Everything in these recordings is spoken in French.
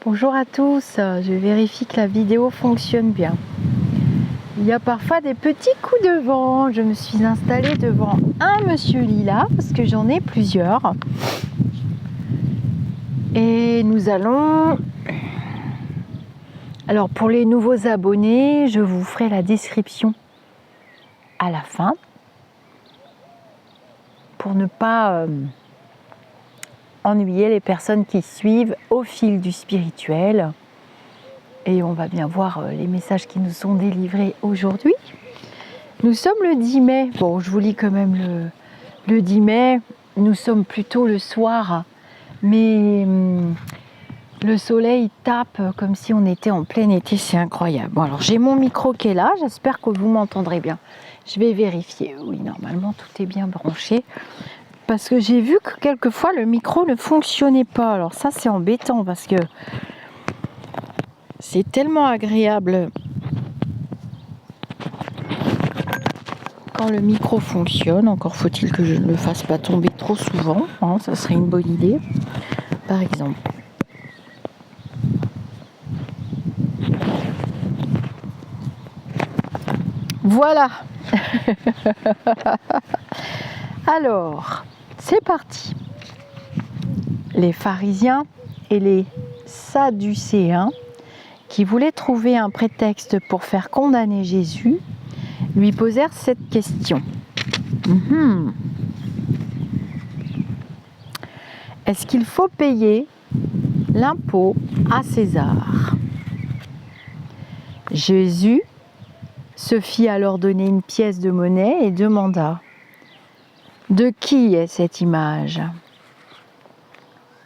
Bonjour à tous, je vérifie que la vidéo fonctionne bien. Il y a parfois des petits coups de vent. Je me suis installée devant un monsieur Lila parce que j'en ai plusieurs. Et nous allons... Alors pour les nouveaux abonnés, je vous ferai la description à la fin pour ne pas ennuyer les personnes qui suivent au fil du spirituel. Et on va bien voir les messages qui nous sont délivrés aujourd'hui. Nous sommes le 10 mai. Bon, je vous lis quand même le 10 mai. Nous sommes plutôt le soir. Mais le soleil tape comme si on était en plein été. C'est incroyable. Bon, alors j'ai mon micro qui est là. J'espère que vous m'entendrez bien. Je vais vérifier. Oui, normalement, tout est bien branché. Parce que j'ai vu que quelquefois, le micro ne fonctionnait pas. Alors ça, c'est embêtant parce que c'est tellement agréable quand le micro fonctionne. Encore faut-il que je ne le fasse pas tomber trop souvent, hein, ça serait une bonne idée. Par exemple. Voilà. Alors, c'est parti. Les pharisiens et les sadducéens qui voulaient trouver un prétexte pour faire condamner Jésus lui posèrent cette question. Est-ce qu'il faut payer l'impôt à César? Jésus se fit alors donner une pièce de monnaie et demanda: de qui est cette image?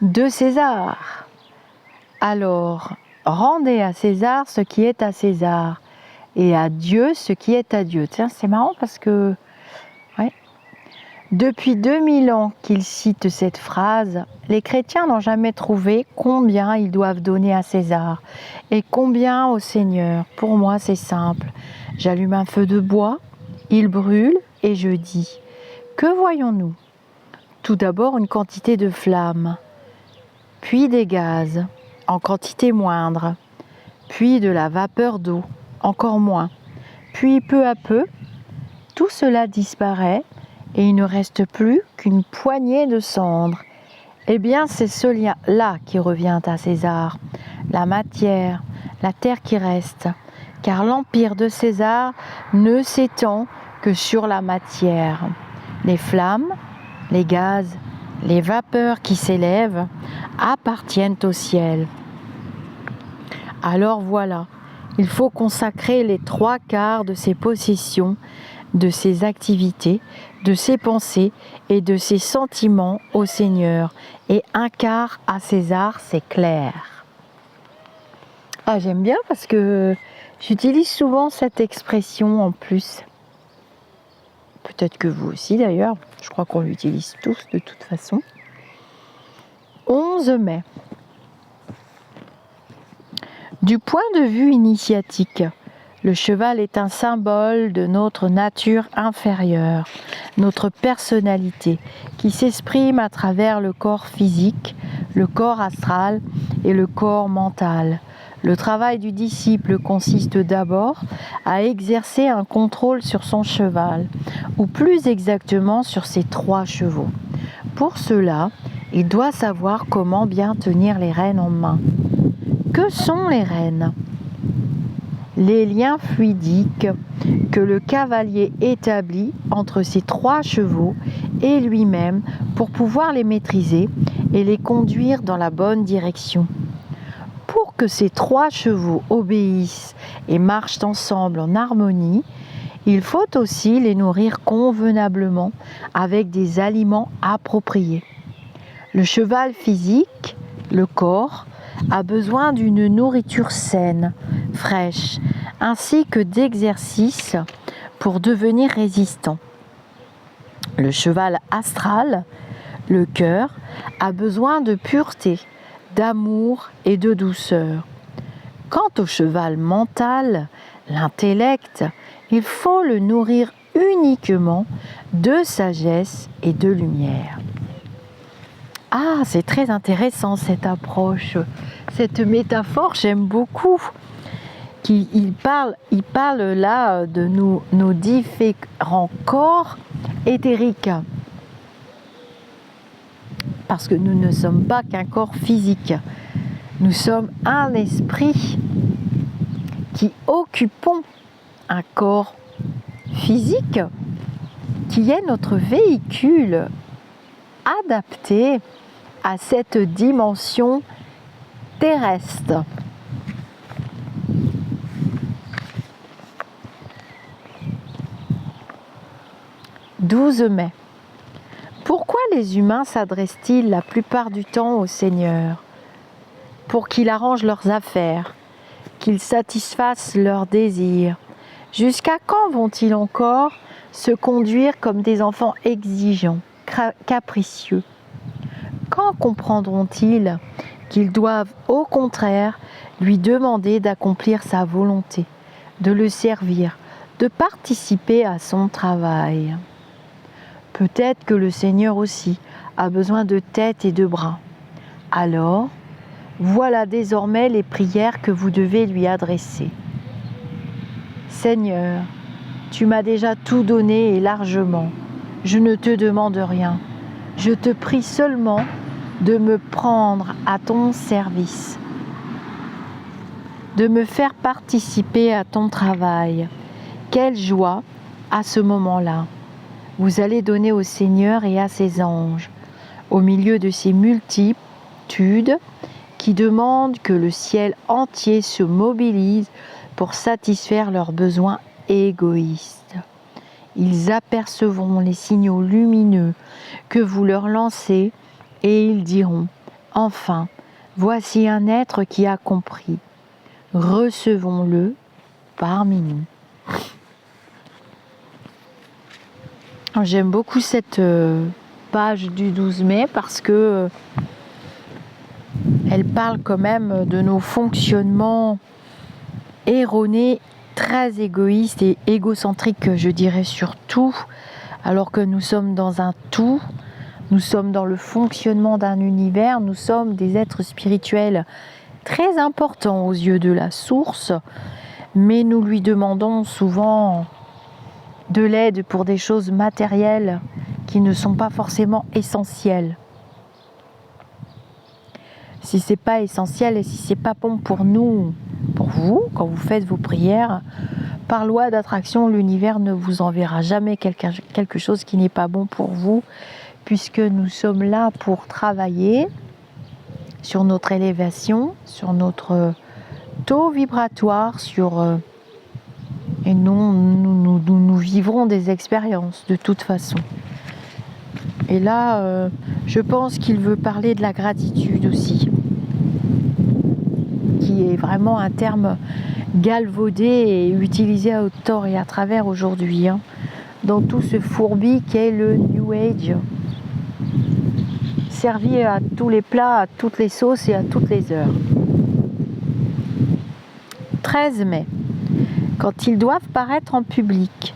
De César. Alors, rendez à César ce qui est à César et à Dieu ce qui est à Dieu. Tiens, c'est marrant parce que depuis 2000 ans qu'il cite cette phrase, les chrétiens n'ont jamais trouvé combien ils doivent donner à César et combien au Seigneur. Pour moi, c'est simple. J'allume un feu de bois, il brûle et je dis: que voyons-nous? Tout d'abord une quantité de flammes, puis des gaz en quantité moindre, puis de la vapeur d'eau, encore moins. Puis peu à peu, tout cela disparaît et il ne reste plus qu'une poignée de cendres. Eh bien, c'est ce lien-là qui revient à César, la matière, la terre qui reste, car l'empire de César ne s'étend que sur la matière. Les flammes, les gaz, les vapeurs qui s'élèvent appartiennent au ciel. Alors voilà, il faut consacrer les 3/4 de ses possessions, de ses activités, de ses pensées et de ses sentiments au Seigneur, et 1/4 à César, c'est clair. Ah, j'aime bien parce que j'utilise souvent cette expression en plus. Peut-être que vous aussi d'ailleurs, je crois qu'on l'utilise tous de toute façon. 11 mai. Du point de vue initiatique, le cheval est un symbole de notre nature inférieure, notre personnalité, qui s'exprime à travers le corps physique, le corps astral et le corps mental. Le travail du disciple consiste d'abord à exercer un contrôle sur son cheval, ou plus exactement sur ses 3 chevaux. Pour cela, il doit savoir comment bien tenir les rênes en main. Que sont les rênes? Les liens fluidiques que le cavalier établit entre ses 3 chevaux et lui-même pour pouvoir les maîtriser et les conduire dans la bonne direction. Pour que ces 3 chevaux obéissent et marchent ensemble en harmonie, il faut aussi les nourrir convenablement avec des aliments appropriés. Le cheval physique, le corps, a besoin d'une nourriture saine, fraîche, ainsi que d'exercices pour devenir résistant. Le cheval astral, le cœur, a besoin de pureté, d'amour et de douceur. Quant au cheval mental, l'intellect, il faut le nourrir uniquement de sagesse et de lumière. Ah, c'est très intéressant cette approche. cette métaphore, j'aime beaucoup. Il parle là de nos différents corps éthériques. Parce que nous ne sommes pas qu'un corps physique. Nous sommes un esprit qui occupons un corps physique qui est notre véhicule adapté à cette dimension terrestre. « 12 mai. Pourquoi les humains s'adressent-ils la plupart du temps au Seigneur? Pour qu'il arrange leurs affaires, qu'il satisfasse leurs désirs. Jusqu'à quand vont-ils encore se conduire comme des enfants exigeants, capricieux? Quand comprendront-ils qu'ils doivent au contraire lui demander d'accomplir sa volonté, de le servir, de participer à son travail? Peut-être que le Seigneur aussi a besoin de tête et de bras. Alors, voilà désormais les prières que vous devez lui adresser. Seigneur, tu m'as déjà tout donné et largement. Je ne te demande rien. Je te prie seulement de me prendre à ton service, de me faire participer à ton travail. Quelle joie à ce moment-là! Vous allez donner au Seigneur et à ses anges, au milieu de ces multitudes qui demandent que le ciel entier se mobilise pour satisfaire leurs besoins égoïstes. Ils apercevront les signaux lumineux que vous leur lancez et ils diront « Enfin, voici un être qui a compris. Recevons-le parmi nous. » J'aime beaucoup cette page du 12 mai parce que elle parle quand même de nos fonctionnements erronés, très égoïstes et égocentriques, je dirais surtout, alors que nous sommes dans un tout, nous sommes dans le fonctionnement d'un univers, nous sommes des êtres spirituels très importants aux yeux de la source, mais nous lui demandons souvent de l'aide pour des choses matérielles qui ne sont pas forcément essentielles. Si c'est pas essentiel et si c'est pas bon pour nous, pour vous, quand vous faites vos prières, par loi d'attraction, l'univers ne vous enverra jamais quelque chose qui n'est pas bon pour vous, puisque nous sommes là pour travailler sur notre élévation, sur notre taux vibratoire, et nous vivrons des expériences de toute façon. Et là, je pense qu'il veut parler de la gratitude aussi, qui est vraiment un terme galvaudé et utilisé à tort et à travers aujourd'hui, dans tout ce fourbi qu'est le New Age, servi à tous les plats, à toutes les sauces et à toutes les heures. 13 mai. Quand ils doivent paraître en public,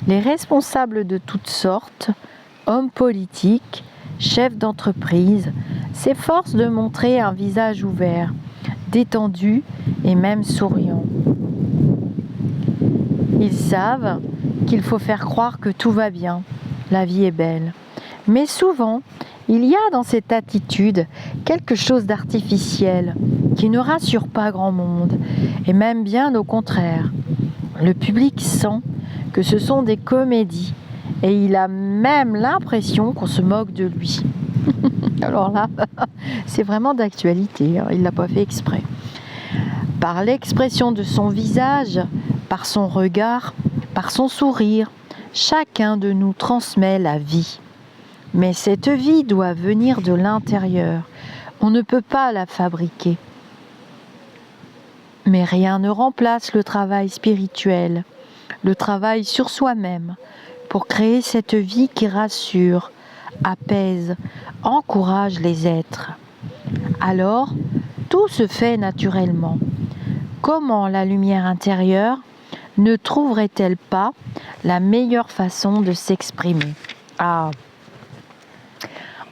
les responsables de toutes sortes, hommes politiques, chefs d'entreprise, s'efforcent de montrer un visage ouvert, détendu et même souriant. Ils savent qu'il faut faire croire que tout va bien, la vie est belle. Mais souvent, il y a dans cette attitude quelque chose d'artificiel qui ne rassure pas grand monde, et même bien au contraire. Le public sent que ce sont des comédies et il a même l'impression qu'on se moque de lui. Alors là, c'est vraiment d'actualité, il ne l'a pas fait exprès. Par l'expression de son visage, par son regard, par son sourire, chacun de nous transmet la vie. Mais cette vie doit venir de l'intérieur. On ne peut pas la fabriquer. Mais rien ne remplace le travail spirituel, le travail sur soi-même, pour créer cette vie qui rassure, apaise, encourage les êtres. Alors, tout se fait naturellement. Comment la lumière intérieure ne trouverait-elle pas la meilleure façon de s'exprimer ?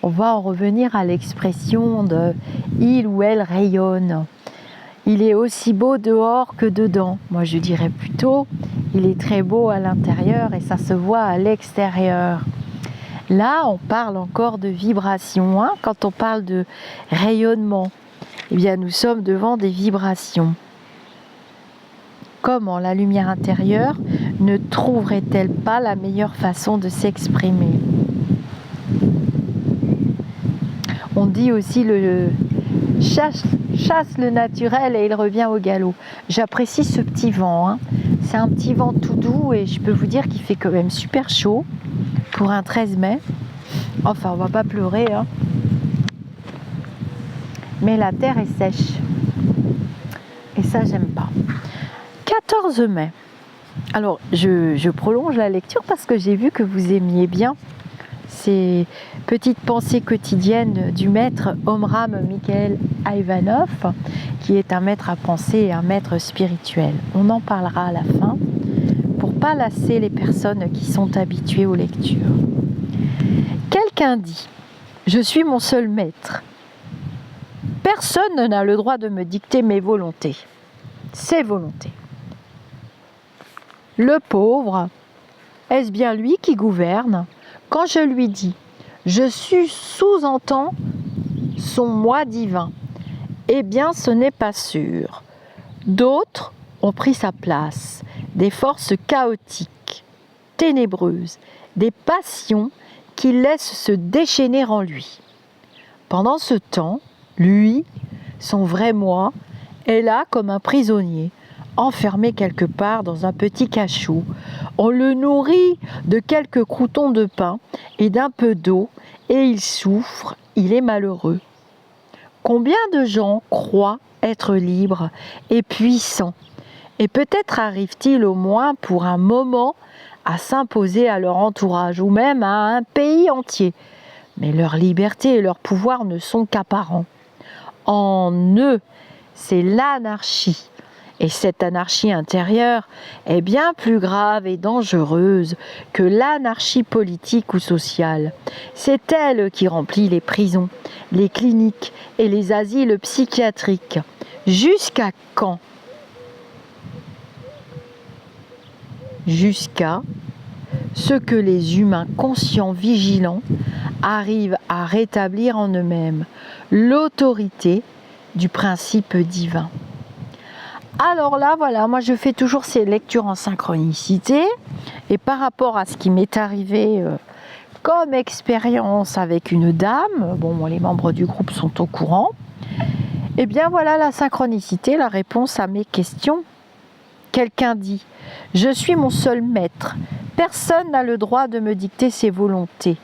On va en revenir à l'expression de « il ou elle rayonne ». Il est aussi beau dehors que dedans. Moi, je dirais plutôt « il est très beau à l'intérieur et ça se voit à l'extérieur ». Là, on parle encore de vibration. Hein. Quand on parle de rayonnement, eh bien, nous sommes devant des vibrations. Comment la lumière intérieure ne trouverait-elle pas la meilleure façon de s'exprimer? On dit aussi le chasse le naturel et il revient au galop. J'apprécie ce petit vent. Hein. C'est un petit vent tout doux et je peux vous dire qu'il fait quand même super chaud pour un 13 mai. Enfin, on va pas pleurer. Hein. Mais la terre est sèche. Et ça, j'aime pas. 14 mai. Alors, je prolonge la lecture parce que j'ai vu que vous aimiez bien ces petites pensées quotidiennes du maître Omram Mikhaël Ivanov, qui est un maître à penser et un maître spirituel. On en parlera à la fin pour ne pas lasser les personnes qui sont habituées aux lectures. Quelqu'un dit « Je suis mon seul maître. Personne n'a le droit de me dicter mes volontés. Ses volontés. Le pauvre, est-ce bien lui qui gouverne ? Quand je lui dis, je sous-entends son moi divin, eh bien ce n'est pas sûr. D'autres ont pris sa place, des forces chaotiques, ténébreuses, des passions qui laissent se déchaîner en lui. Pendant ce temps, lui, son vrai moi, est là comme un prisonnier, enfermé quelque part dans un petit cachot. On le nourrit de quelques croûtons de pain et d'un peu d'eau, et il souffre, il est malheureux. Combien de gens croient être libres et puissants, et peut-être arrive-t-il au moins pour un moment à s'imposer à leur entourage, ou même à un pays entier. Mais leur liberté et leur pouvoir ne sont qu'apparents. En eux, c'est l'anarchie. Et cette anarchie intérieure est bien plus grave et dangereuse que l'anarchie politique ou sociale. C'est elle qui remplit les prisons, les cliniques et les asiles psychiatriques. Jusqu'à quand ? Jusqu'à ce que les humains conscients, vigilants, arrivent à rétablir en eux-mêmes l'autorité du principe divin. Alors là, voilà, moi je fais toujours ces lectures en synchronicité et par rapport à ce qui m'est arrivé comme expérience avec une dame, bon, les membres du groupe sont au courant, et bien voilà la synchronicité, la réponse à mes questions. Quelqu'un dit « Je suis mon seul maître, personne n'a le droit de me dicter ses volontés. »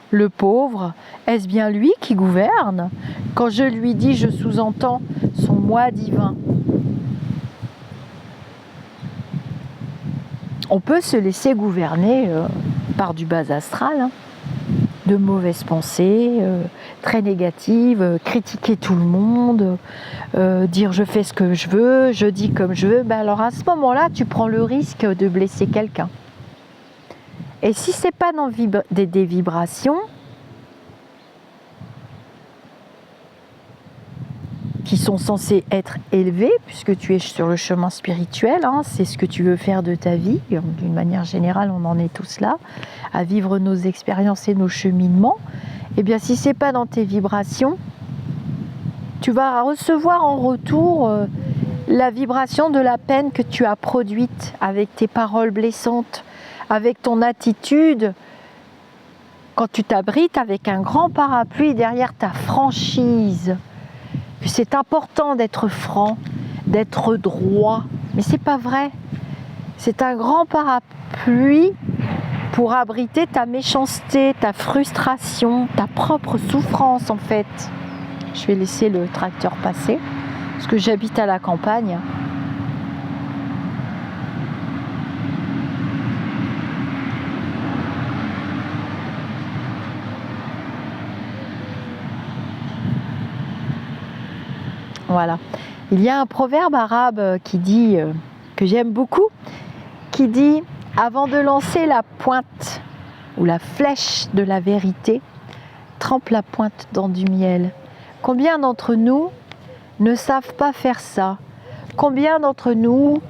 Le pauvre, est-ce bien lui qui gouverne ? Quand je lui dis, je sous-entends son moi divin. On peut se laisser gouverner par du bas astral, hein, de mauvaises pensées, très négatives, critiquer tout le monde, dire je fais ce que je veux, je dis comme je veux. Ben alors à ce moment-là, tu prends le risque de blesser quelqu'un. Et si ce n'est pas dans des vibrations qui sont censées être élevées, puisque tu es sur le chemin spirituel, hein, c'est ce que tu veux faire de ta vie, d'une manière générale on en est tous là, à vivre nos expériences et nos cheminements, et bien si ce n'est pas dans tes vibrations, tu vas recevoir en retour la vibration de la peine que tu as produite avec tes paroles blessantes, avec ton attitude, quand tu t'abrites avec un grand parapluie derrière ta franchise. C'est important d'être franc, d'être droit, mais c'est pas vrai. C'est un grand parapluie pour abriter ta méchanceté, ta frustration, ta propre souffrance en fait. Je vais laisser le tracteur passer, parce que j'habite à la campagne. Voilà. Il y a un proverbe arabe qui dit, que j'aime beaucoup, qui dit « Avant de lancer la pointe ou la flèche de la vérité, trempe la pointe dans du miel. Combien d'entre nous ne savent pas faire ça? Combien d'entre nous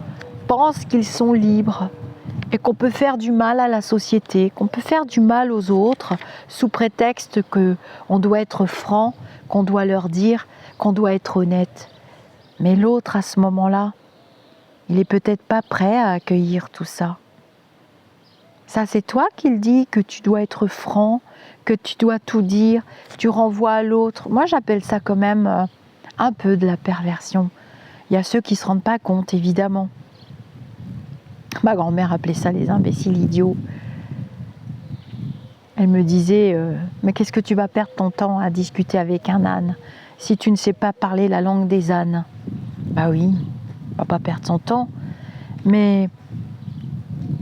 pensent qu'ils sont libres et qu'on peut faire du mal à la société, qu'on peut faire du mal aux autres sous prétexte qu'on doit être franc, qu'on doit leur dire, qu'on doit être honnête. Mais l'autre, à ce moment-là, il n'est peut-être pas prêt à accueillir tout ça. Ça, c'est toi qui le dis, que tu dois être franc, que tu dois tout dire, tu renvoies à l'autre. Moi, j'appelle ça quand même un peu de la perversion. Il y a ceux qui ne se rendent pas compte, évidemment. Ma grand-mère appelait ça les imbéciles idiots. Elle me disait mais qu'est-ce que tu vas perdre ton temps à discuter avec un âne si tu ne sais pas parler la langue des ânes? Bah oui, on va pas perdre son temps, mais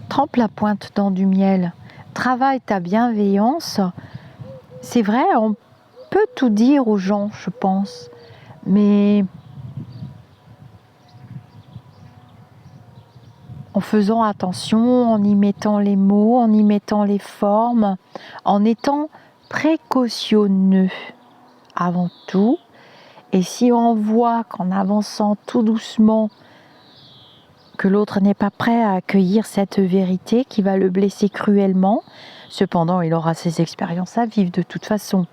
trempe la pointe dans du miel, travaille ta bienveillance. C'est vrai, on peut tout dire aux gens, je pense, mais en faisant attention, en y mettant les mots, en y mettant les formes, en étant précautionneux avant tout. Et si on voit qu'en avançant tout doucement, que l'autre n'est pas prêt à accueillir cette vérité qui va le blesser cruellement, cependant il aura ses expériences à vivre de toute façon.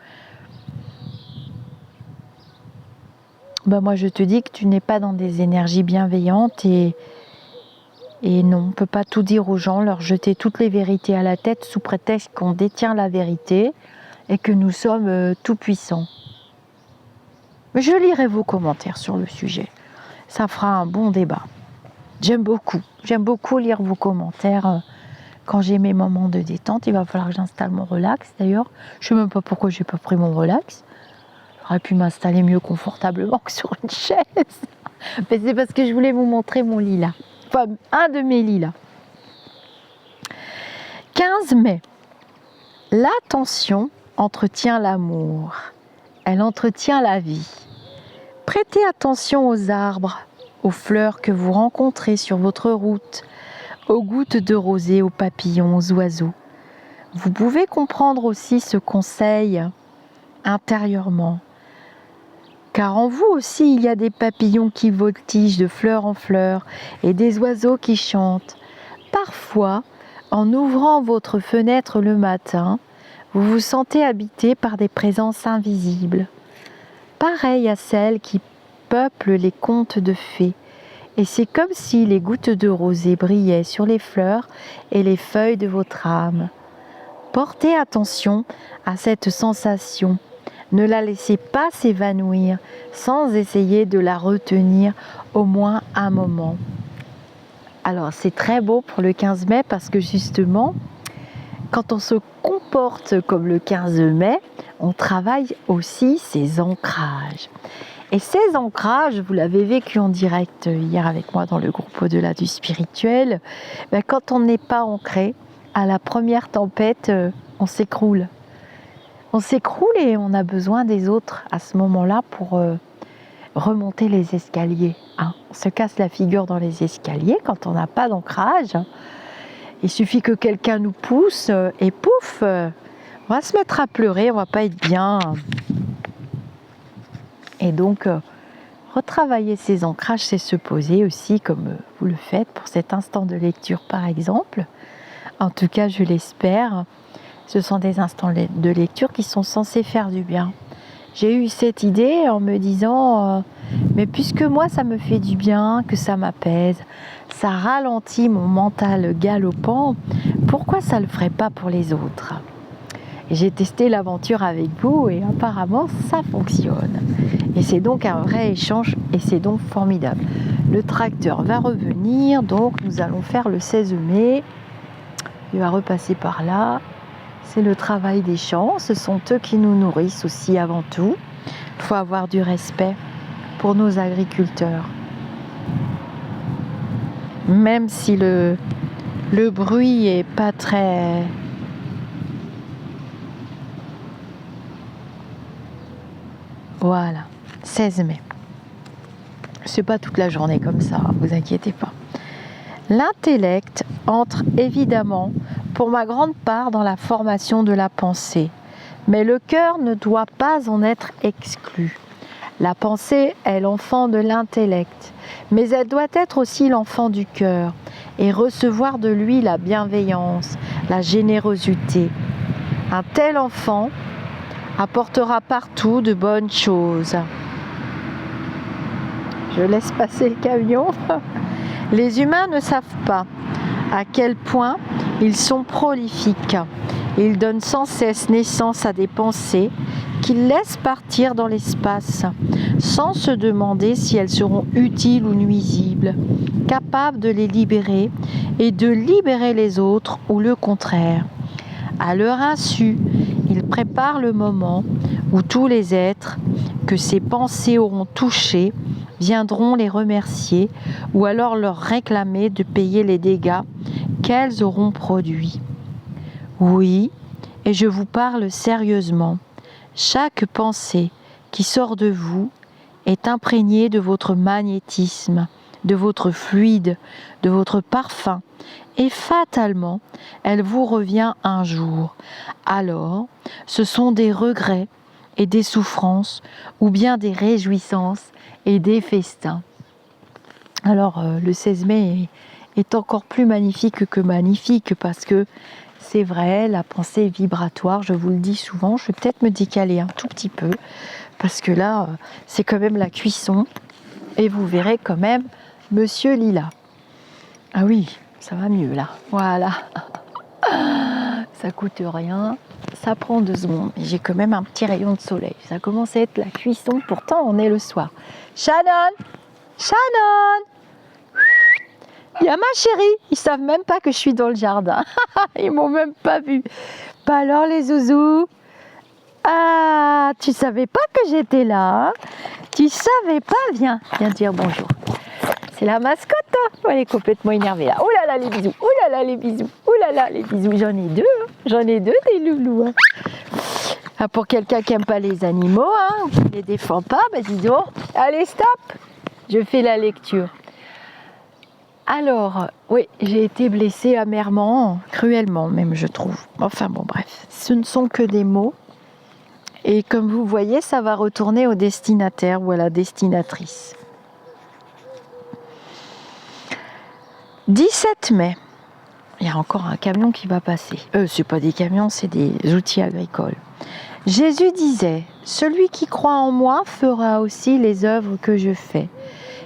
Ben moi je te dis que tu n'es pas dans des énergies bienveillantes et non, on ne peut pas tout dire aux gens, leur jeter toutes les vérités à la tête sous prétexte qu'on détient la vérité et que nous sommes tout puissants. Mais je lirai vos commentaires sur le sujet. Ça fera un bon débat. J'aime beaucoup lire vos commentaires quand j'ai mes moments de détente. Il va falloir que j'installe mon relax d'ailleurs. Je ne sais même pas pourquoi je n'ai pas pris mon relax. J'aurais pu m'installer mieux confortablement que sur une chaise. Mais c'est parce que je voulais vous montrer mon lilas. Enfin, un de mes lilas. 15 mai. L'attention entretient l'amour. Elle entretient la vie. Prêtez attention aux arbres, aux fleurs que vous rencontrez sur votre route, aux gouttes de rosée, aux papillons, aux oiseaux. Vous pouvez comprendre aussi ce conseil intérieurement. Car en vous aussi, il y a des papillons qui voltigent de fleur en fleur et des oiseaux qui chantent. Parfois, en ouvrant votre fenêtre le matin, vous vous sentez habité par des présences invisibles, pareilles à celles qui peuplent les contes de fées. Et c'est comme si les gouttes de rosée brillaient sur les fleurs et les feuilles de votre âme. Portez attention à cette sensation. Ne la laissez pas s'évanouir sans essayer de la retenir au moins un moment. Alors c'est très beau pour le 15 mai parce que justement, quand on se comporte comme le 15 mai, on travaille aussi ses ancrages. Et ces ancrages, vous l'avez vécu en direct hier avec moi dans le groupe Au-delà du spirituel, quand on n'est pas ancré, à la première tempête, on s'écroule. On s'écroule et on a besoin des autres à ce moment-là pour remonter les escaliers. On se casse la figure dans les escaliers quand on n'a pas d'ancrage. Il suffit que quelqu'un nous pousse et pouf, on va se mettre à pleurer, on va pas être bien. Et donc, retravailler ces ancrages, c'est se poser aussi comme vous le faites pour cet instant de lecture par exemple. En tout cas, je l'espère. Ce sont des instants de lecture qui sont censés faire du bien. J'ai eu cette idée en me disant mais puisque moi ça me fait du bien, que ça m'apaise, ça ralentit mon mental galopant, pourquoi ça ne le ferait pas pour les autres? Et j'ai testé l'aventure avec vous et apparemment ça fonctionne. Et c'est donc un vrai échange et c'est donc formidable. Le tracteur va revenir, donc nous allons faire le 16 mai. Il va repasser par là. C'est le travail des champs, ce sont eux qui nous nourrissent aussi avant tout. Il faut avoir du respect pour nos agriculteurs. Même si le bruit est pas très... Voilà, 16 mai. C'est pas toute la journée comme ça, vous inquiétez pas. L'intellect entre évidemment pour ma grande part dans la formation de la pensée, Mais le cœur ne doit pas en être exclu. La pensée est l'enfant de l'intellect, mais elle doit être aussi l'enfant du cœur et recevoir de lui la bienveillance, la générosité. Un tel enfant apportera partout de bonnes choses. Je laisse passer le camion. Les humains ne savent pas à quel point ils sont prolifiques. Ils donnent sans cesse naissance à des pensées qu'ils laissent partir dans l'espace, sans se demander si elles seront utiles ou nuisibles, capables de les libérer et de libérer les autres ou le contraire. À leur insu, ils préparent le moment où tous les êtres que ces pensées auront touchés viendront les remercier ou alors leur réclamer de payer les dégâts qu'elles auront produits. Oui, et je vous parle sérieusement, chaque pensée qui sort de vous est imprégnée de votre magnétisme, de votre fluide, de votre parfum, et fatalement, elle vous revient un jour. Alors, ce sont des regrets et des souffrances, ou bien des réjouissances et des festins. Alors, le 16 mai est encore plus magnifique que magnifique, parce que c'est vrai, la pensée vibratoire, je vous le dis souvent, je vais peut-être me décaler un tout petit peu, parce que là, c'est quand même la cuisson, et vous verrez quand même Monsieur Lila. Ah oui, ça va mieux là, voilà. Ça coûte rien, ça prend 2 secondes, mais j'ai quand même un petit rayon de soleil. Ça commence à être la cuisson, pourtant on est le soir. Shannon, Shannon, il y a ma chérie, ils savent même pas que je suis dans le jardin. Ils m'ont même pas vu. Bah alors les zouzous, ah, tu savais pas que j'étais là, hein? Tu savais pas, viens dire bonjour. C'est la mascotte, hein? Elle est complètement énervée là. Oh là là les bisous, oh là là les bisous, oh là là les bisous. J'en ai 2, hein? J'en ai 2 des loulous. Hein? Ah, pour quelqu'un qui aime pas les animaux, hein, ou qui les défend pas, bah dis donc. Allez stop, je fais la lecture. Alors, oui, j'ai été blessée amèrement, cruellement même je trouve. Enfin bon bref, ce ne sont que des mots. Et comme vous voyez, ça va retourner au destinataire ou à la destinatrice. 17 mai, il y a encore un camion qui va passer. C'est pas des camions, c'est des outils agricoles. Jésus disait, « Celui qui croit en moi fera aussi les œuvres que je fais. »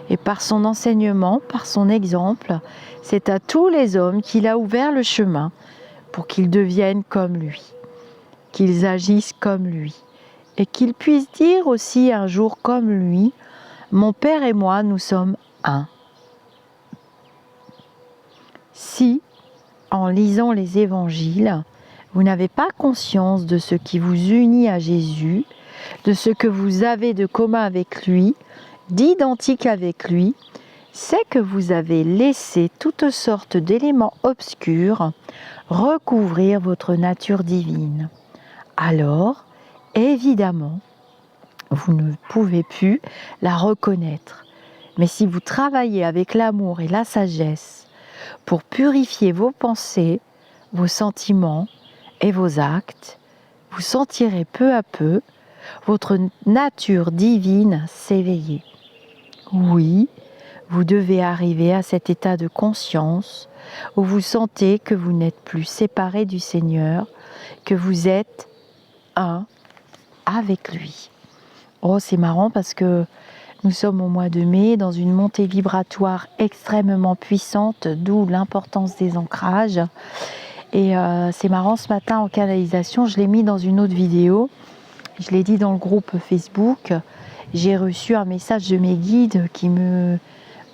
Et par son enseignement, par son exemple, c'est à tous les hommes qu'il a ouvert le chemin pour qu'ils deviennent comme lui, qu'ils agissent comme lui, et qu'ils puissent dire aussi un jour comme lui, « Mon Père et moi, nous sommes un. » Si, en lisant les évangiles, vous n'avez pas conscience de ce qui vous unit à Jésus, de ce que vous avez de commun avec lui, d'identique avec lui, c'est que vous avez laissé toutes sortes d'éléments obscurs recouvrir votre nature divine. Alors, évidemment, vous ne pouvez plus la reconnaître. Mais si vous travaillez avec l'amour et la sagesse pour purifier vos pensées, vos sentiments et vos actes, vous sentirez peu à peu votre nature divine s'éveiller. Oui, vous devez arriver à cet état de conscience où vous sentez que vous n'êtes plus séparé du Seigneur, que vous êtes un avec lui. Oh, c'est marrant parce que nous sommes au mois de mai dans une montée vibratoire extrêmement puissante, d'où l'importance des ancrages. Et c'est marrant, ce matin en canalisation, je l'ai mis dans une autre vidéo, je l'ai dit dans le groupe Facebook, j'ai reçu un message de mes guides qui me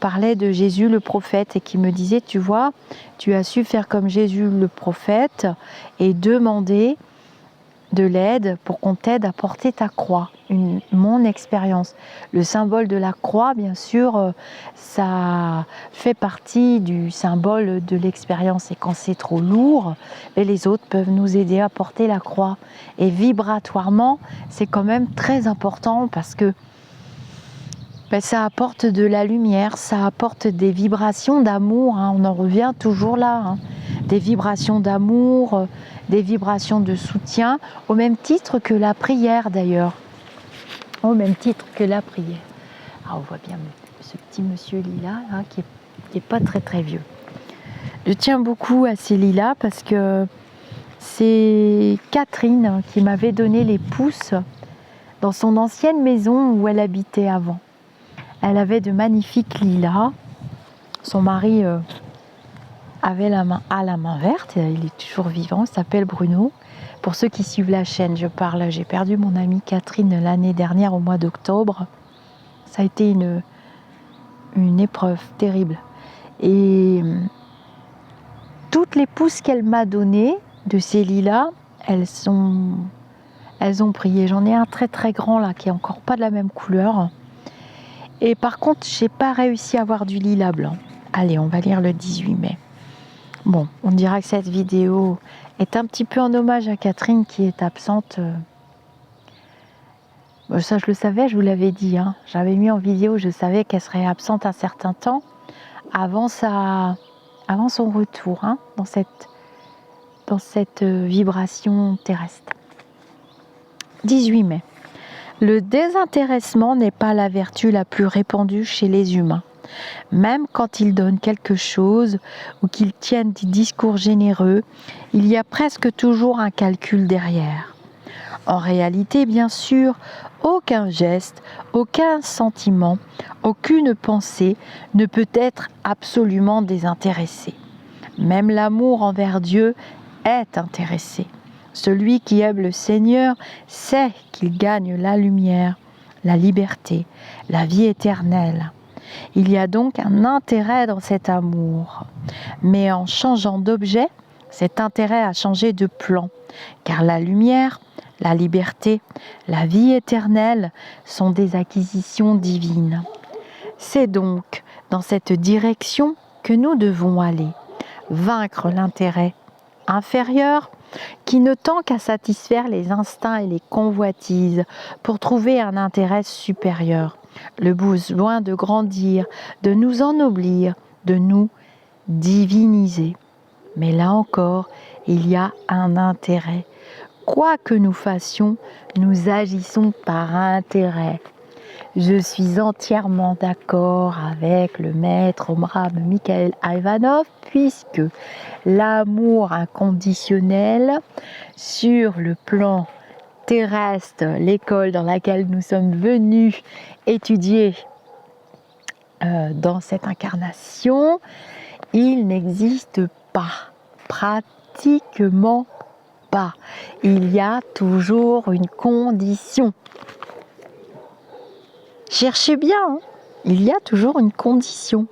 parlait de Jésus le prophète et qui me disait, tu vois, tu as su faire comme Jésus le prophète et demander de l'aide pour qu'on t'aide à porter ta croix, mon expérience. Le symbole de la croix, bien sûr, ça fait partie du symbole de l'expérience. Et quand c'est trop lourd, les autres peuvent nous aider à porter la croix. Et vibratoirement, c'est quand même très important parce que ça apporte de la lumière, ça apporte des vibrations d'amour, hein, on en revient toujours là. Hein. des vibrations d'amour, des vibrations de soutien, au même titre que la prière d'ailleurs. Au même titre que la prière. Ah, on voit bien ce petit monsieur lilas là, qui est pas très très vieux. Je tiens beaucoup à ces lilas parce que c'est Catherine qui m'avait donné les pousses dans son ancienne maison où elle habitait avant. Elle avait de magnifiques lilas. Son mari avait la main verte, il est toujours vivant, il s'appelle Bruno. Pour ceux qui suivent la chaîne, je parle, j'ai perdu mon amie Catherine l'année dernière au mois d'octobre. Ça a été une épreuve terrible. Et toutes les pousses qu'elle m'a données de ces lilas, elles ont prié. J'en ai un très très grand là qui est encore pas de la même couleur. Et par contre, j'ai pas réussi à avoir du lilas blanc. Allez, on va lire le 18 mai. Bon, on dira que cette vidéo est un petit peu en hommage à Catherine qui est absente. Ça, je le savais, je vous l'avais dit. Hein. J'avais mis en vidéo, je savais qu'elle serait absente un certain temps avant son retour hein, dans cette vibration terrestre. 18 mai. Le désintéressement n'est pas la vertu la plus répandue chez les humains. Même quand ils donnent quelque chose ou qu'ils tiennent des discours généreux, il y a presque toujours un calcul derrière. En réalité, bien sûr, aucun geste, aucun sentiment, aucune pensée ne peut être absolument désintéressé. Même l'amour envers Dieu est intéressé. Celui qui aime le Seigneur sait qu'il gagne la lumière, la liberté, la vie éternelle. Il y a donc un intérêt dans cet amour. Mais en changeant d'objet, cet intérêt a changé de plan, car la lumière, la liberté, la vie éternelle sont des acquisitions divines. C'est donc dans cette direction que nous devons aller, vaincre l'intérêt inférieur qui ne tend qu'à satisfaire les instincts et les convoitises pour trouver un intérêt supérieur. Le besoin de grandir, de nous ennoblir, de nous diviniser. Mais là encore, il y a un intérêt. Quoi que nous fassions, nous agissons par intérêt. Je suis entièrement d'accord avec le maître Omraam Mikhaël Ivanov puisque l'amour inconditionnel sur le plan terrestre, l'école dans laquelle nous sommes venus étudier dans cette incarnation, il n'existe pas, pratiquement pas. Il y a toujours une condition. Cherchez bien, hein, il y a toujours une condition.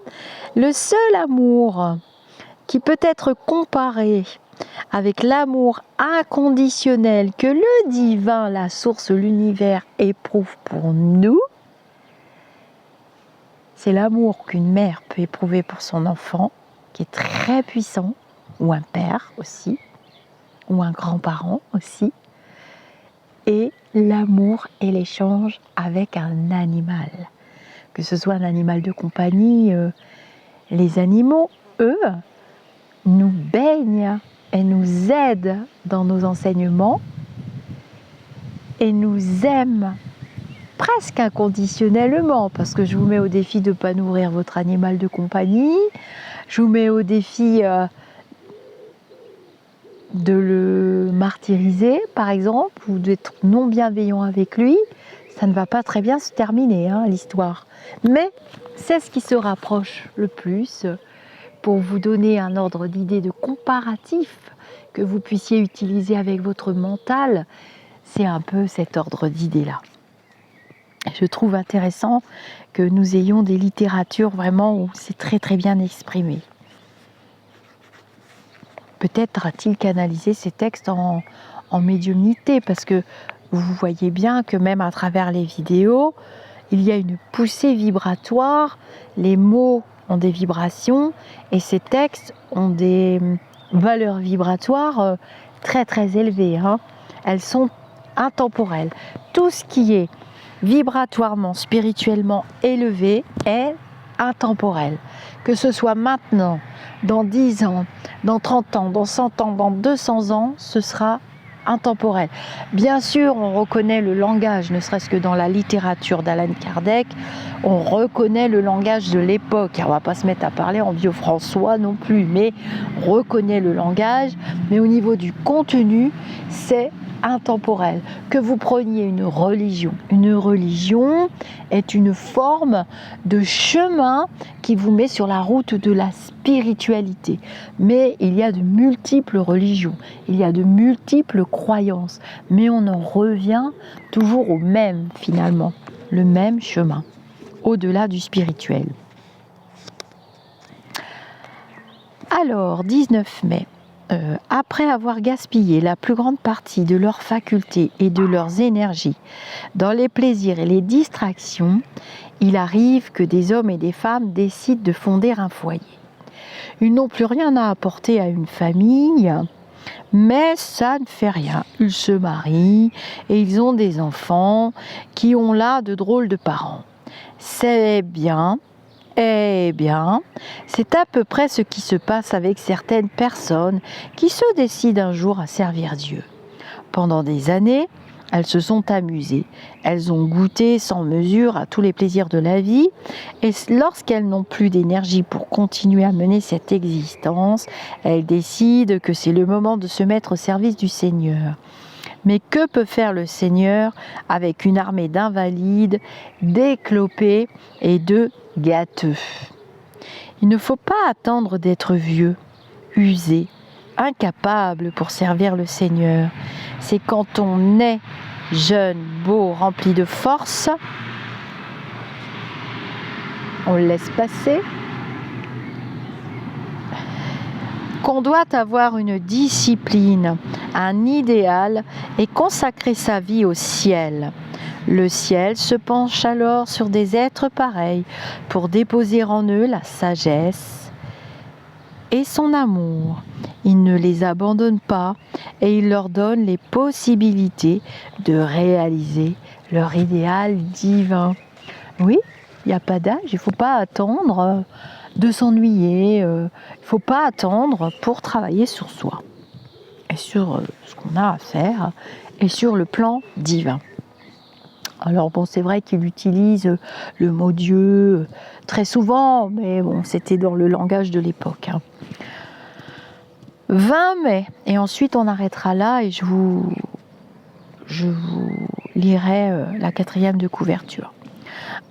Le seul amour qui peut être comparé avec l'amour inconditionnel que le divin, la source, l'univers éprouve pour nous, c'est l'amour qu'une mère peut éprouver pour son enfant, qui est très puissant, ou un père aussi, ou un grand-parent aussi, et l'amour et l'échange avec un animal. Que ce soit un animal de compagnie, les animaux, eux, nous baignent et nous aident dans nos enseignements et nous aiment presque inconditionnellement, parce que je vous mets au défi de ne pas nourrir votre animal de compagnie, je vous mets au défi de le martyriser par exemple, ou d'être non bienveillant avec lui. Ça ne va pas très bien se terminer hein, l'histoire, mais c'est ce qui se rapproche le plus pour vous donner un ordre d'idée de comparatif que vous puissiez utiliser avec votre mental. C'est un peu cet ordre d'idée là. Je trouve intéressant que nous ayons des littératures vraiment où c'est très très bien exprimé. Peut-être a-t-il canalisé ces textes en médiumnité, parce que vous voyez bien que même à travers les vidéos, il y a une poussée vibratoire, les mots ont des vibrations et ces textes ont des valeurs vibratoires très très élevées. Hein. Elles sont intemporelles. Tout ce qui est vibratoirement, spirituellement élevé est intemporel. Que ce soit maintenant, dans 10 ans, dans 30 ans, dans 100 ans, dans 200 ans, ce sera intemporel. Bien sûr, on reconnaît le langage, ne serait-ce que dans la littérature d'Alan Kardec, on reconnaît le langage de l'époque. On ne va pas se mettre à parler en vieux François non plus, mais on reconnaît le langage. Mais au niveau du contenu, c'est intemporel. Que vous preniez une religion est une forme de chemin qui vous met sur la route de la spiritualité. Mais il y a de multiples religions, il y a de multiples croyances, mais on en revient toujours au même finalement, le même chemin, au-delà du spirituel. Alors, 19 mai. Après avoir gaspillé la plus grande partie de leurs facultés et de leurs énergies dans les plaisirs et les distractions, il arrive que des hommes et des femmes décident de fonder un foyer. Ils n'ont plus rien à apporter à une famille, mais ça ne fait rien. Ils se marient et ils ont des enfants qui ont là de drôles de parents. C'est bien. Eh bien, c'est à peu près ce qui se passe avec certaines personnes qui se décident un jour à servir Dieu. Pendant des années, elles se sont amusées. Elles ont goûté sans mesure à tous les plaisirs de la vie et lorsqu'elles n'ont plus d'énergie pour continuer à mener cette existence, elles décident que c'est le moment de se mettre au service du Seigneur. Mais que peut faire le Seigneur avec une armée d'invalides, d'éclopés et de gâteux? Il ne faut pas attendre d'être vieux, usé, incapable pour servir le Seigneur. C'est quand on est jeune, beau, rempli de force, on le laisse passer, qu'on doit avoir une discipline, un idéal et consacrer sa vie au ciel. Le ciel se penche alors sur des êtres pareils pour déposer en eux la sagesse et son amour. Il ne les abandonne pas et il leur donne les possibilités de réaliser leur idéal divin. Oui, il n'y a pas d'âge, il ne faut pas attendre de s'ennuyer, il ne faut pas attendre pour travailler sur soi et sur ce qu'on a à faire et sur le plan divin. Alors bon, c'est vrai qu'il utilise le mot Dieu très souvent, mais bon, c'était dans le langage de l'époque. 20 mai, et ensuite on arrêtera là et je vous lirai la 4e de couverture.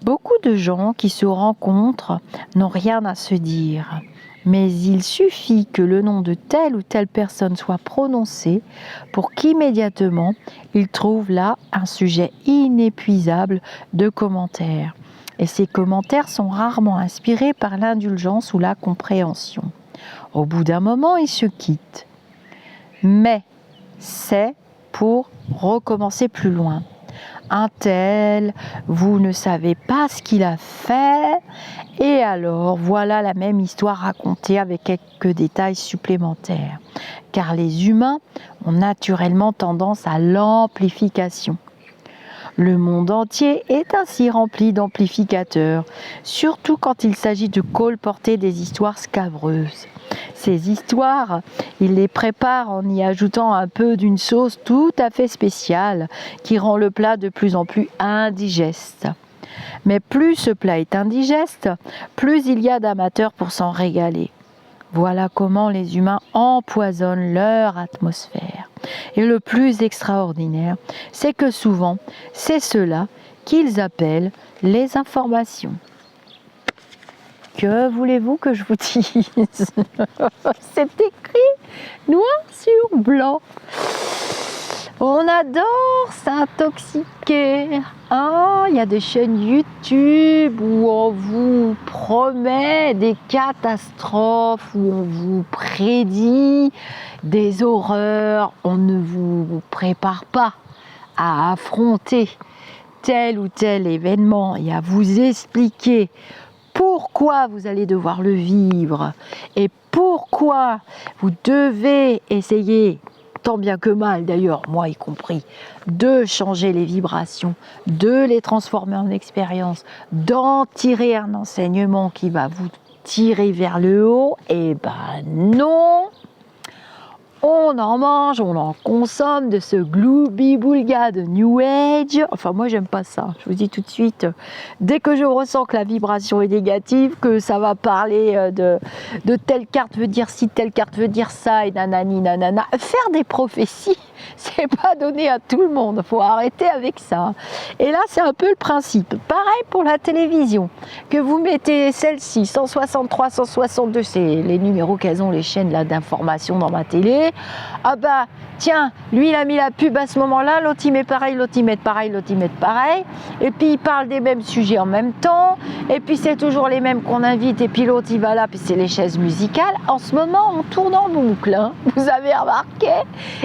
Beaucoup de gens qui se rencontrent n'ont rien à se dire, mais il suffit que le nom de telle ou telle personne soit prononcé pour qu'immédiatement ils trouvent là un sujet inépuisable de commentaires. Et ces commentaires sont rarement inspirés par l'indulgence ou la compréhension. Au bout d'un moment, ils se quittent. Mais c'est pour recommencer plus loin. Un tel, vous ne savez pas ce qu'il a fait, et alors voilà la même histoire racontée avec quelques détails supplémentaires. Car les humains ont naturellement tendance à l'amplification. Le monde entier est ainsi rempli d'amplificateurs, surtout quand il s'agit de colporter des histoires scabreuses. Ces histoires, il les prépare en y ajoutant un peu d'une sauce tout à fait spéciale qui rend le plat de plus en plus indigeste. Mais plus ce plat est indigeste, plus il y a d'amateurs pour s'en régaler. Voilà comment les humains empoisonnent leur atmosphère. Et le plus extraordinaire, c'est que souvent, c'est cela qu'ils appellent les informations. Que voulez-vous que je vous dise? C'est écrit noir sur blanc. On adore s'intoxiquer. Il y a des chaînes YouTube où on vous promet des catastrophes, où on vous prédit des horreurs. On ne vous prépare pas à affronter tel ou tel événement et à vous expliquer pourquoi vous allez devoir le vivre et pourquoi vous devez essayer tant bien que mal d'ailleurs, moi y compris, de changer les vibrations, de les transformer en expérience, d'en tirer un enseignement qui va vous tirer vers le haut, eh ben non! On en mange, on en consomme de ce gloubi-boulga de New Age. Enfin, moi, j'aime pas ça. Je vous dis tout de suite, dès que je ressens que la vibration est négative, que ça va parler de telle carte veut dire ci, telle carte veut dire ça, et nanani, nanana. Faire des prophéties, c'est pas donné à tout le monde. Faut arrêter avec ça. Et là, c'est un peu le principe. Pareil pour la télévision. Que vous mettez celle-ci, 163, 162, c'est les numéros qu'elles ont, les chaînes là d'information dans ma télé. Ah bah tiens, lui il a mis la pub à ce moment-là, l'autre il met pareil, l'autre il met pareil, l'autre il met pareil, et puis il parle des mêmes sujets en même temps, et puis c'est toujours les mêmes qu'on invite, et puis l'autre il va là, puis c'est les chaises musicales. En ce moment on tourne en boucle, hein, vous avez remarqué,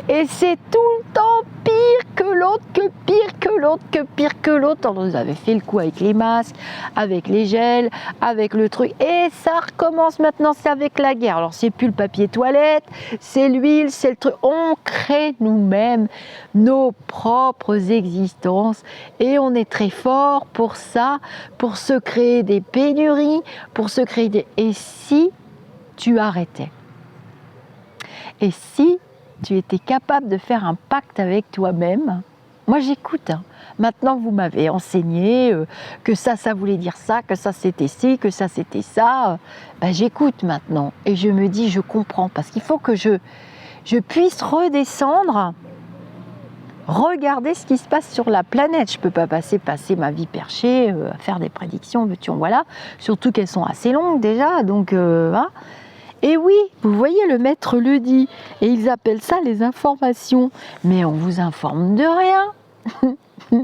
et c'est tout le temps pire que l'autre, que pire que l'autre, que pire que l'autre. On nous avait fait le coup avec les masques, avec les gels, avec le truc, et ça recommence maintenant, c'est avec la guerre. Alors c'est plus le papier toilette, c'est l'huile, c'est le truc. On crée nous-mêmes nos propres existences et on est très fort pour ça, pour se créer des pénuries, pour se créer des... Et si tu arrêtais? Et si tu étais capable de faire un pacte avec toi-même? Moi j'écoute, hein. Maintenant vous m'avez enseigné que ça voulait dire ça, que ça c'était ci, que ça c'était ça. Ben, j'écoute maintenant et je me dis je comprends, parce qu'il faut que je puisse redescendre, regarder ce qui se passe sur la planète. Je ne peux pas passer ma vie perchée à faire des prédictions, voilà. Surtout qu'elles sont assez longues déjà, donc hein. Et oui, vous voyez, le maître le dit, et ils appellent ça les informations. Mais on vous informe de rien.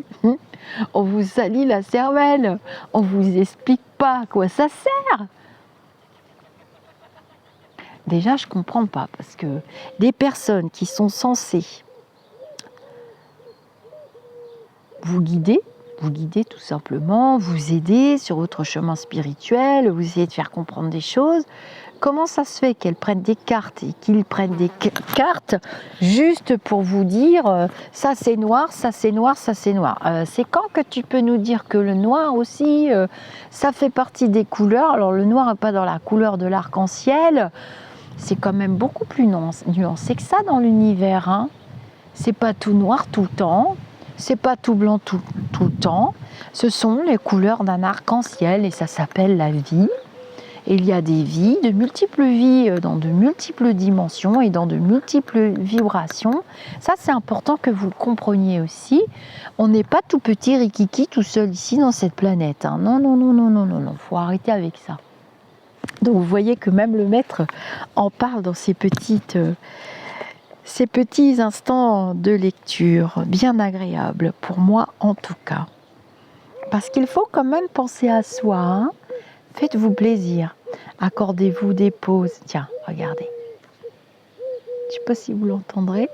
On vous salit la cervelle. On vous explique pas à quoi ça sert. Déjà, je comprends pas, parce que des personnes qui sont censées vous guider tout simplement, vous aider sur votre chemin spirituel, vous essayer de faire comprendre des choses, comment ça se fait qu'elles prennent des cartes et qu'ils prennent des cartes juste pour vous dire ça c'est noir, ça c'est noir, ça c'est noir. C'est quand que tu peux nous dire que le noir aussi, ça fait partie des couleurs. Alors le noir n'est pas dans la couleur de l'arc-en-ciel, c'est quand même beaucoup plus nuancé que ça dans l'univers, hein. C'est pas tout noir tout le temps, c'est pas tout blanc tout le temps. Ce sont les couleurs d'un arc-en-ciel et ça s'appelle la vie. Et il y a des vies, de multiples vies dans de multiples dimensions et dans de multiples vibrations. Ça, c'est important que vous le compreniez aussi. On n'est pas tout petit rikiki tout seul ici dans cette planète, hein. Non, non, non, non, non, non, non. Faut arrêter avec ça. Donc vous voyez que même le maître en parle dans ces petits instants de lecture, bien agréables, pour moi en tout cas. Parce qu'il faut quand même penser à soi, hein. Faites-vous plaisir, accordez-vous des pauses. Tiens, regardez. Je ne sais pas si vous l'entendrez.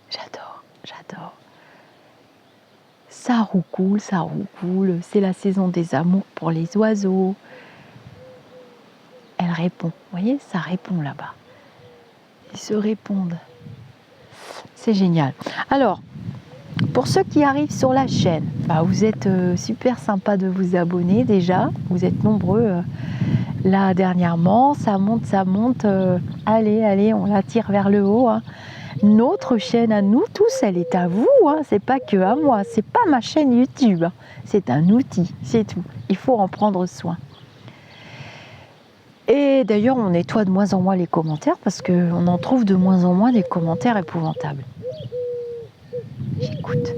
J'adore, j'adore. Ça roucoule, c'est la saison des amours pour les oiseaux. Elle répond, vous voyez, ça répond là-bas. Ils se répondent. C'est génial. Alors, pour ceux qui arrivent sur la chaîne, vous êtes super sympa de vous abonner déjà. Vous êtes nombreux là dernièrement. Ça monte. Allez, on la tire vers le haut, hein. Notre chaîne à nous tous, elle est à vous, hein. C'est pas que à moi. C'est pas ma chaîne YouTube. C'est un outil, c'est tout. Il faut en prendre soin. Et d'ailleurs, on nettoie de moins en moins les commentaires parce qu'on en trouve de moins en moins des commentaires épouvantables. J'écoute.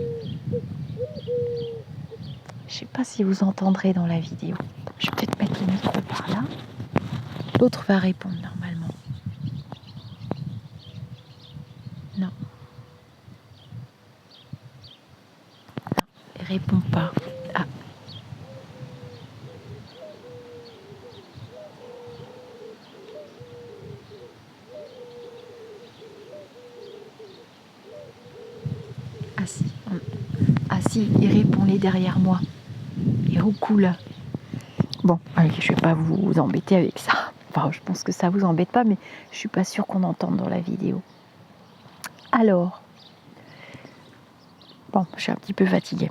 Je ne sais pas si vous entendrez dans la vidéo. Je vais peut-être mettre le micro par là. L'autre va répondre normalement. Non. Non, il répond pas. Ah. Ah si, il répond, il est derrière moi. Il roucoule. Bon, allez, je ne vais pas vous embêter avec ça. Enfin, je pense que ça vous embête pas, mais je suis pas sûre qu'on entende dans la vidéo. Alors, bon, je suis un petit peu fatiguée.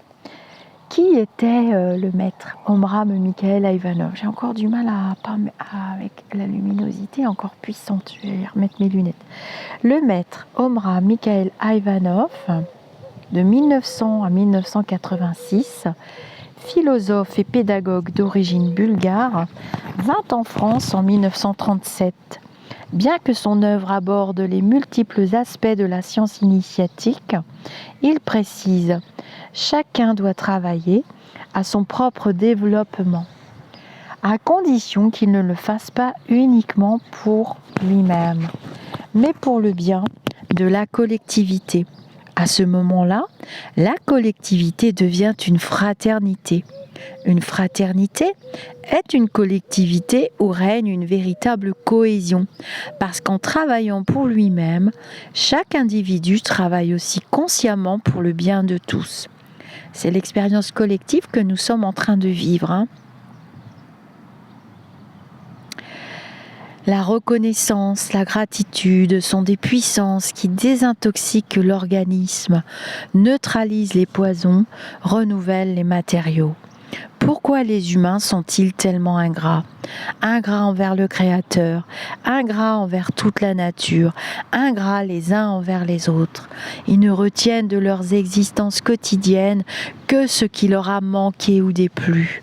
Qui était le maître Omram Mikhaël Ivanov? J'ai encore du mal avec la luminosité encore puissante. Je vais remettre mes lunettes. Le maître Omram Mikhaël Ivanov, de 1900 à 1986, philosophe et pédagogue d'origine bulgare, vint en France en 1937. Bien que son œuvre aborde les multiples aspects de la science initiatique, il précise: chacun doit travailler à son propre développement, à condition qu'il ne le fasse pas uniquement pour lui-même, mais pour le bien de la collectivité. À ce moment-là, la collectivité devient une fraternité. Une fraternité est une collectivité où règne une véritable cohésion, parce qu'en travaillant pour lui-même, chaque individu travaille aussi consciemment pour le bien de tous. C'est l'expérience collective que nous sommes en train de vivre. La reconnaissance, la gratitude sont des puissances qui désintoxiquent l'organisme, neutralisent les poisons, renouvellent les matériaux. Pourquoi les humains sont-ils tellement ingrats? Ingrats envers le Créateur, ingrats envers toute la nature, ingrats les uns envers les autres. Ils ne retiennent de leurs existences quotidiennes que ce qui leur a manqué ou déplu.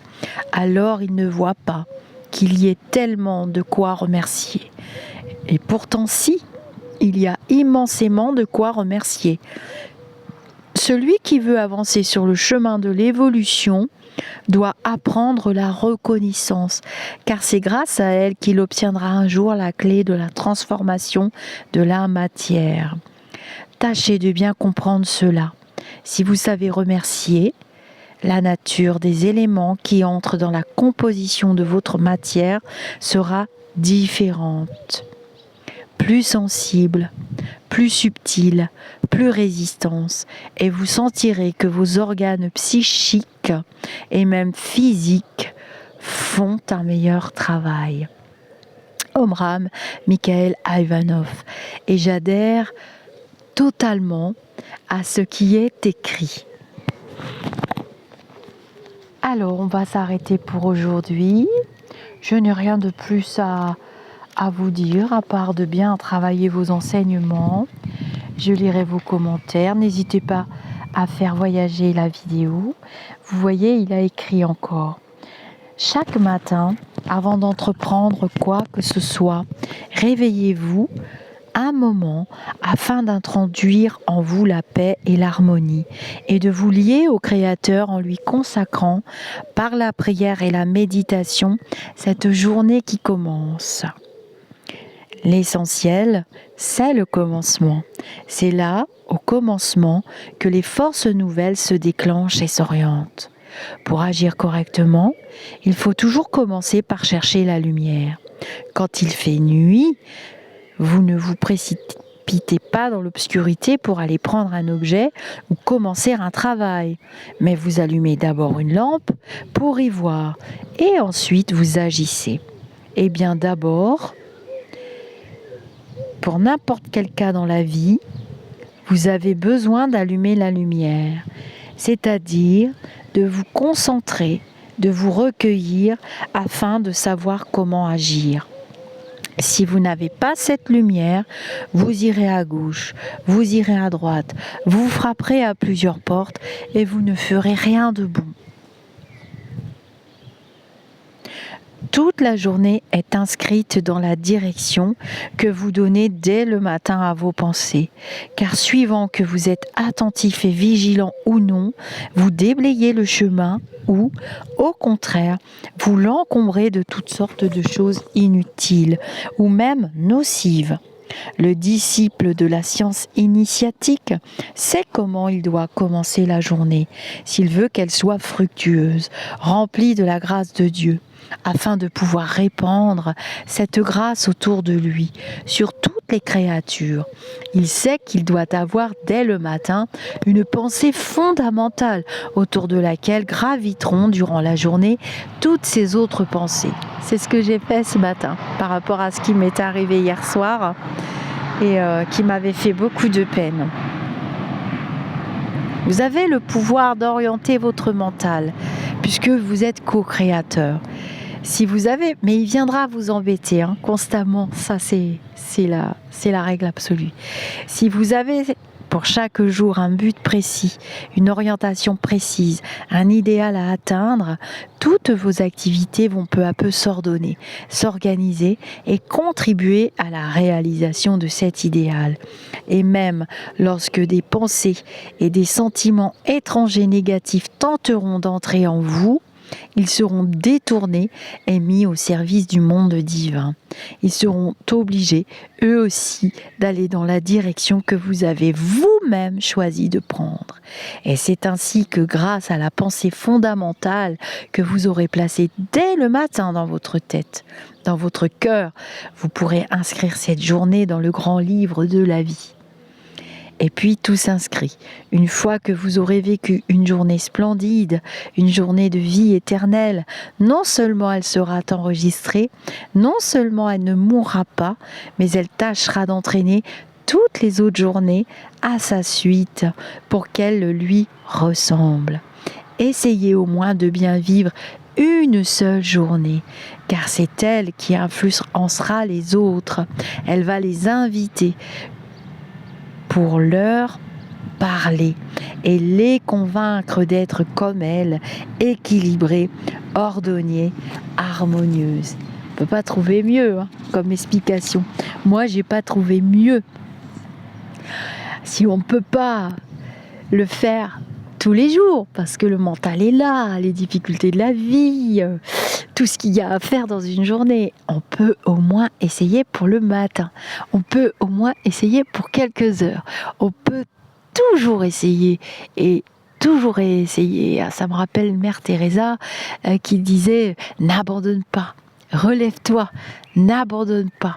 Alors ils ne voient pas qu'il y ait tellement de quoi remercier. Et pourtant si, il y a immensément de quoi remercier. Celui qui veut avancer sur le chemin de l'évolution doit apprendre la reconnaissance, car c'est grâce à elle qu'il obtiendra un jour la clé de la transformation de la matière. Tâchez de bien comprendre cela. Si vous savez remercier, la nature des éléments qui entrent dans la composition de votre matière sera différente, plus sensible, plus subtile, plus résistante, et vous sentirez que vos organes psychiques et même physiques font un meilleur travail. Omram Mikhaël Ivanov. Et j'adhère totalement à ce qui est écrit. Alors, on va s'arrêter pour aujourd'hui. Je n'ai rien de plus à vous dire, à part de bien travailler vos enseignements. Je lirai vos commentaires. N'hésitez pas à faire voyager la vidéo. Vous voyez, il a écrit encore. Chaque matin, avant d'entreprendre quoi que ce soit, réveillez-vous un moment afin d'introduire en vous la paix et l'harmonie et de vous lier au Créateur en lui consacrant par la prière et la méditation cette journée qui commence. L'essentiel, c'est le commencement. C'est là, au commencement, que les forces nouvelles se déclenchent et s'orientent. Pour agir correctement, il faut toujours commencer par chercher la lumière. Quand il fait nuit, vous ne vous précipitez pas dans l'obscurité pour aller prendre un objet ou commencer un travail, mais vous allumez d'abord une lampe pour y voir et ensuite vous agissez. Eh bien d'abord, pour n'importe quel cas dans la vie, vous avez besoin d'allumer la lumière, c'est-à-dire de vous concentrer, de vous recueillir afin de savoir comment agir. Si vous n'avez pas cette lumière, vous irez à gauche, vous irez à droite, vous frapperez à plusieurs portes et vous ne ferez rien de bon. Toute la journée est inscrite dans la direction que vous donnez dès le matin à vos pensées, car suivant que vous êtes attentif et vigilant ou non, vous déblayez le chemin ou, au contraire, vous l'encombrez de toutes sortes de choses inutiles ou même nocives. Le disciple de la science initiatique sait comment il doit commencer la journée s'il veut qu'elle soit fructueuse, remplie de la grâce de Dieu, afin de pouvoir répandre cette grâce autour de lui, sur toutes les créatures. Il sait qu'il doit avoir dès le matin une pensée fondamentale autour de laquelle graviteront durant la journée toutes ces autres pensées. C'est ce que j'ai fait ce matin par rapport à ce qui m'est arrivé hier soir et qui m'avait fait beaucoup de peine. Vous avez le pouvoir d'orienter votre mental puisque vous êtes co-créateur. Si vous avez, mais il viendra vous embêter constamment, ça c'est la règle absolue. Si vous avez pour chaque jour un but précis, une orientation précise, un idéal à atteindre, toutes vos activités vont peu à peu s'ordonner, s'organiser et contribuer à la réalisation de cet idéal. Et même lorsque des pensées et des sentiments étrangers négatifs tenteront d'entrer en vous, ils seront détournés et mis au service du monde divin. Ils seront obligés, eux aussi, d'aller dans la direction que vous avez vous-même choisi de prendre. Et c'est ainsi que grâce à la pensée fondamentale que vous aurez placée dès le matin dans votre tête, dans votre cœur, vous pourrez inscrire cette journée dans le grand livre de la vie. Et puis tout s'inscrit. Une fois que vous aurez vécu une journée splendide, une journée de vie éternelle, non seulement elle sera enregistrée, non seulement elle ne mourra pas, mais elle tâchera d'entraîner toutes les autres journées à sa suite pour qu'elle lui ressemble. Essayez au moins de bien vivre une seule journée, car c'est elle qui influencera les autres. Elle va les inviter pour leur parler et les convaincre d'être comme elle, équilibrée, ordonnée, harmonieuse. On ne peut pas trouver mieux comme explication. Moi, j'ai pas trouvé mieux. Si on ne peut pas le faire tous les jours, parce que le mental est là, les difficultés de la vie, tout ce qu'il y a à faire dans une journée, on peut au moins essayer pour le matin. On peut au moins essayer pour quelques heures. On peut toujours essayer et toujours essayer. Ça me rappelle Mère Teresa qui disait « N'abandonne pas, relève-toi, n'abandonne pas,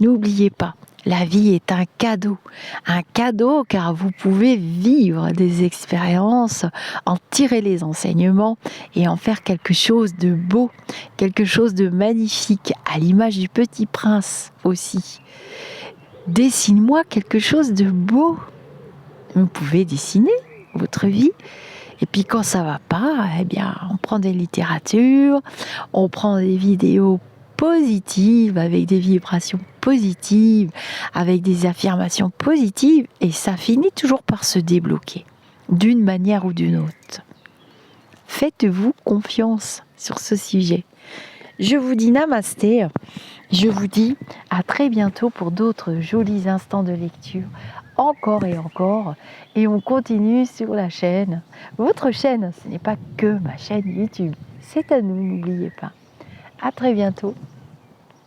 n'oubliez pas ». La vie est un cadeau car vous pouvez vivre des expériences, en tirer les enseignements et en faire quelque chose de beau, quelque chose de magnifique, à l'image du Petit Prince aussi. Dessine-moi quelque chose de beau. Vous pouvez dessiner votre vie. Et puis quand ça va pas, eh bien, on prend des littératures, on prend des vidéos positives, avec des vibrations positives, avec des affirmations positives, et ça finit toujours par se débloquer, d'une manière ou d'une autre. Faites-vous confiance sur ce sujet. Je vous dis namasté, je vous dis à très bientôt pour d'autres jolis instants de lecture, encore et on continue sur la chaîne. Votre chaîne, ce n'est pas que ma chaîne YouTube, c'est à nous, n'oubliez pas. À très bientôt.